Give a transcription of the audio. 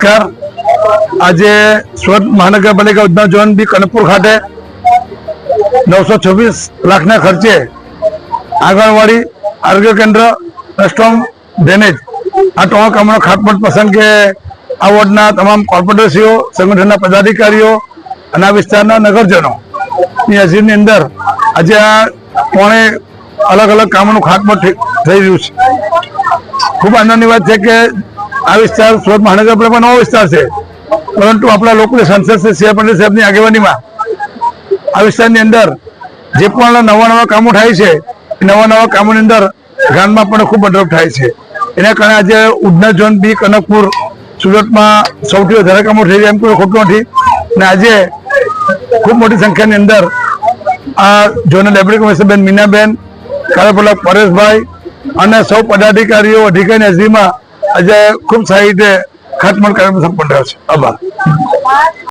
નમસ્કાર। આજે સુરત મહાનગરપાલિકા ઉધના ઝોન બી કનકપુર ખાતે 926 લાખના ખર્ચે આંગણવાડી, આરોગ્ય કેન્દ્ર, સ્ટ્રોંગ ડ્રેનેજ આ ત્રણ કામોનો ખાતમુહૂર્ત પ્રસંગે આ વોર્ડના તમામ કોર્પોરેટરશ્રીઓ, સંગઠનના પદાધિકારીઓ અને આ વિસ્તારના નગરજનોની હાજરીની અંદર આજે આ ત્રણેય અલગ અલગ કામોનું ખાતમુહૂર્ત થઈ રહ્યું છે। ખૂબ આનંદની વાત છે કે આ વિસ્તાર સુરત મહાનગરપાલિકા નવો વિસ્તાર છે, પરંતુ આપણા લોકપ્રિય સાંસદ શ્રી સી આર પાટીલ સાહેબની આગેવાનીમાં આ વિસ્તારની અંદર જે પણ નવા કામો થાય છે એ નવા કામોની અંદર ગામમાં પણ ખૂબ મદદ થાય છે। એના કારણે આજે ઉધના ઝોન બી કનકપુર સુરતમાં સૌથી વધારે કામો થઈ રહ્યા એમ કોઈ ખોટું નથી। અને આજે ખૂબ મોટી સંખ્યાની અંદર આ ઝોનલ ડેપ્યુટી કમિશનર બેન મીનાબેન, કાર્યપાલક પરેશભાઈ અને સૌ પદાધિકારીઓ, અધિકારીની હાજરીમાં આજે ખૂબ સારી રીતે ખાતમુહૂર્ત કાર્યક્રમ સંપન્ન થયો છે। આભાર।